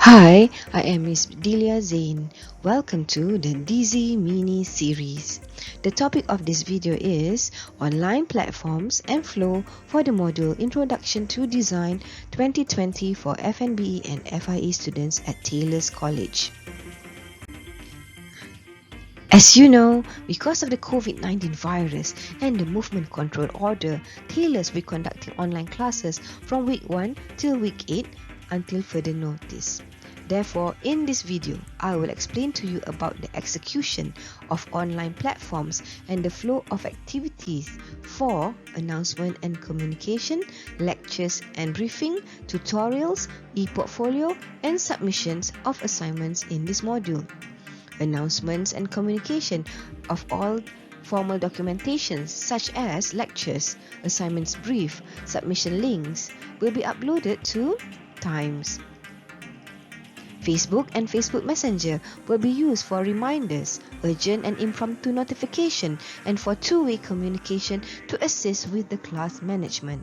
Hi, I am Miss Delia Zain. Welcome to the DZ Mini Series. The topic of this video is Online Platforms and Flow for the module Introduction to Design 2020 for FNBE and FIE students at Taylor's College. As you know, because of the COVID-19 virus and the movement control order, Taylor's will be conducting online classes from week 1 till week 8 until further notice. Therefore, in this video, I will explain to you about the execution of online platforms and the flow of activities for announcement and communication, lectures and briefing, tutorials, e-portfolio, and submissions of assignments in this module. Announcements and communication of all formal documentations such as lectures, assignments brief, submission links will be uploaded to Times. Facebook and Facebook Messenger will be used for reminders, urgent and impromptu notification, and for two-way communication to assist with the class management.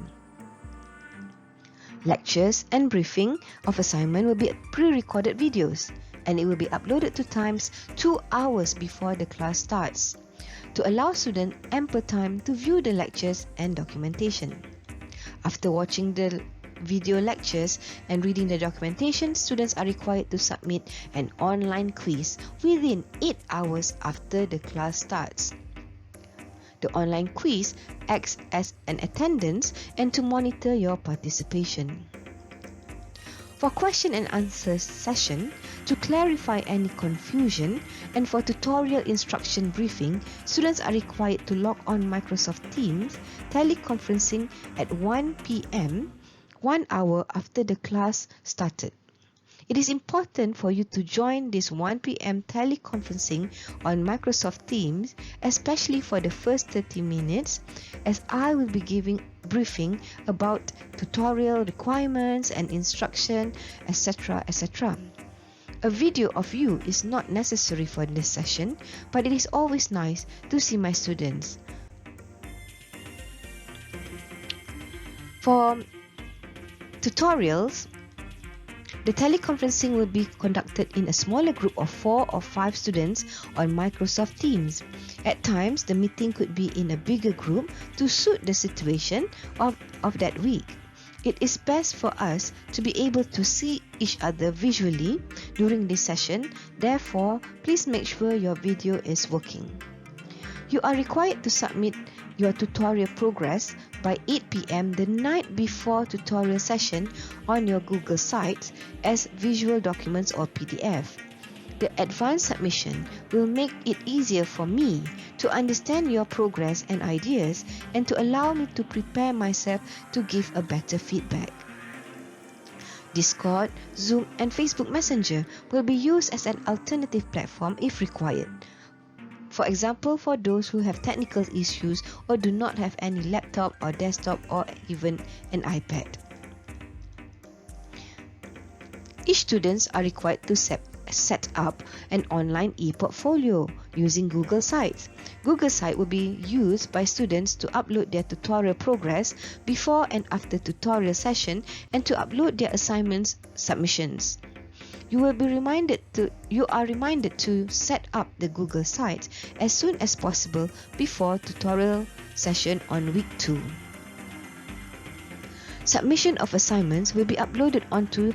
Lectures and briefing of assignment will be pre-recorded videos, and it will be uploaded to Times 2 hours before the class starts to allow students ample time to view the lectures and documentation. After watching the video lectures and reading the documentation, students are required to submit an online quiz within 8 hours after the class starts. The online quiz acts as an attendance and to monitor your participation. For question and answer session, to clarify any confusion, and for tutorial instruction briefing, students are required to log on Microsoft Teams teleconferencing at 1 p.m. 1 hour after the class started. It is important for you to join this 1 p.m. teleconferencing on Microsoft Teams, especially for the first 30 minutes, as I will be giving briefing about tutorial requirements and instruction, etc. etc. A video of you is not necessary for this session, but it is always nice to see my students. For tutorials, the teleconferencing will be conducted in a smaller group of 4 or 5 students on Microsoft Teams. At times, the meeting could be in a bigger group to suit the situation of that week. It is best for us to be able to see each other visually during this session. Therefore, please make sure your video is working. You are required to submit your tutorial progress by 8 p.m. the night before tutorial session on your Google Sites as visual documents or PDF. The advanced submission will make it easier for me to understand your progress and ideas and to allow me to prepare myself to give a better feedback. Discord, Zoom, and Facebook Messenger will be used as an alternative platform if required. For example, for those who have technical issues or do not have any laptop or desktop or even an iPad. Each students are required to set up an online e-portfolio using Google Sites. Google Site will be used by students to upload their tutorial progress before and after tutorial session and to upload their assignments submissions. You are reminded to set up the Google Sites as soon as possible before tutorial session on week 2. Submission of assignments will be uploaded onto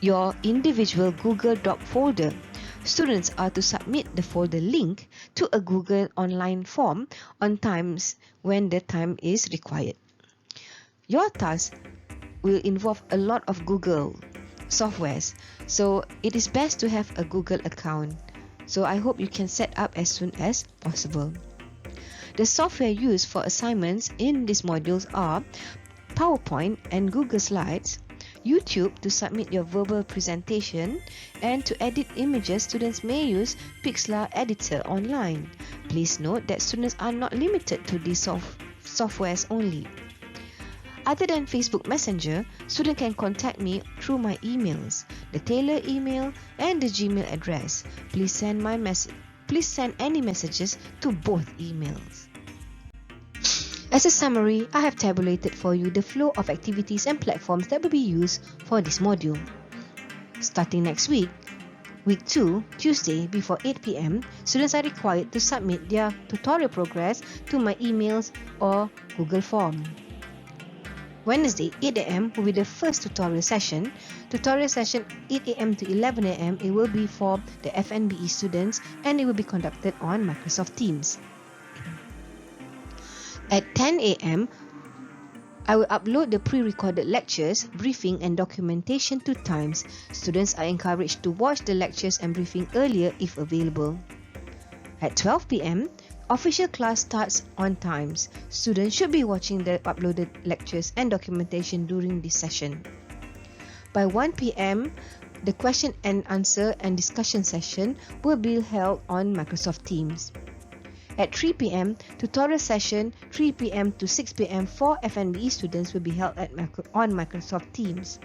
your individual Google Doc folder. Students are to submit the folder link to a Google online form on times when the time is required. Your task will involve a lot of Google softwares, so it is best to have a Google account. So I hope you can set up as soon as possible. The software used for assignments in these modules are PowerPoint and Google Slides, YouTube to submit your verbal presentation, and to edit images, students may use Pixlr Editor online. Please note that students are not limited to these softwares only. Other than Facebook Messenger, students can contact me through my emails, the Taylor email and the Gmail address. Please send any messages to both emails. As a summary, I have tabulated for you the flow of activities and platforms that will be used for this module. Starting next week, Week 2, Tuesday, before 8 p.m, students are required to submit their tutorial progress to my emails or Google Form. Wednesday, 8 a.m. will be the first tutorial session. Tutorial session 8 a.m. to 11 a.m. It will be for the FNBE students and it will be conducted on Microsoft Teams. At 10 a.m., I will upload the pre-recorded lectures, briefing and documentation to Times. Students are encouraged to watch the lectures and briefing earlier if available. At 12 p.m, official class starts on Times. Students should be watching the uploaded lectures and documentation during this session. By 1 p.m, the question and answer and discussion session will be held on Microsoft Teams. At 3 p.m, tutorial session 3 p.m. to 6 p.m. for FNBE students will be held on Microsoft Teams.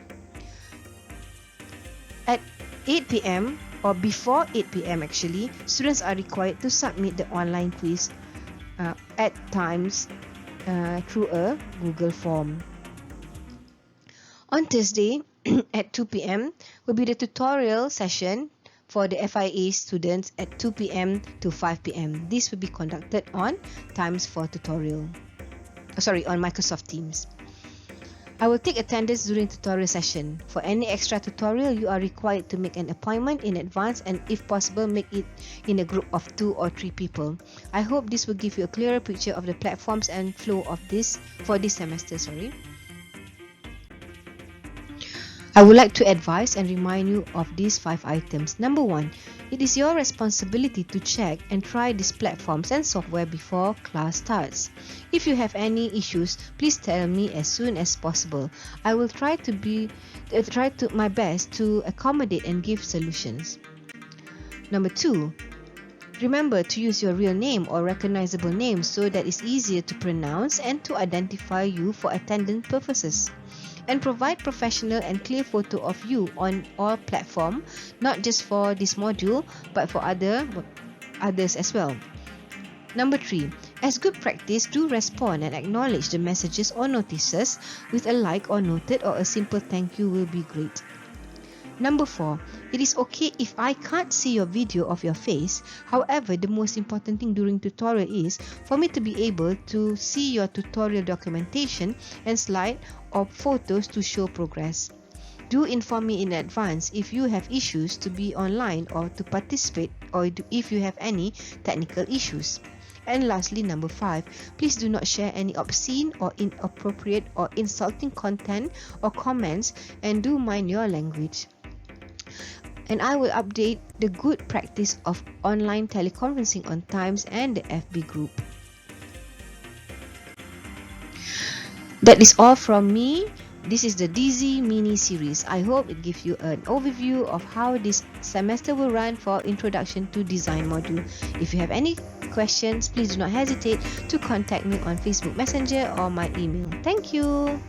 At 8 p.m. or before 8 p.m. actually, students are required to submit the online quiz at Times through a Google Form. On Thursday at 2 p.m. will be the tutorial session for the FIA students at 2 p.m. to 5 p.m. This will be conducted on Times for tutorial. On Microsoft Teams. I will take attendance during tutorial session. For any extra tutorial, you are required to make an appointment in advance and if possible, make it in a group of 2 or 3 people. I hope this will give you a clearer picture of the platforms and flow of this for this semester. I would like to advise and remind you of these 5 items. Number 1, it is your responsibility to check and try these platforms and software before class starts. If you have any issues, please tell me as soon as possible. I will try my best to accommodate and give solutions. Number 2, remember to use your real name or recognizable name so that it's easier to pronounce and to identify you for attendance purposes. And provide professional and clear photo of you on all platforms, not just for this module, but for others as well. Number 3, as good practice, do respond and acknowledge the messages or notices with a like or noted or a simple thank you will be great. Number 4, it is okay if I can't see your video of your face. However, the most important thing during tutorial is for me to be able to see your tutorial documentation and slide or photos to show progress. Do inform me in advance if you have issues to be online or to participate or if you have any technical issues. And lastly, number 5, please do not share any obscene or inappropriate or insulting content or comments and do mind your language. And I will update the good practice of online teleconferencing on Times and the FB group. That is all from me. This is the DZ mini series. I hope it gives you an overview of how this semester will run for Introduction to Design module. If you have any questions, please do not hesitate to contact me on Facebook Messenger or my email. Thank you.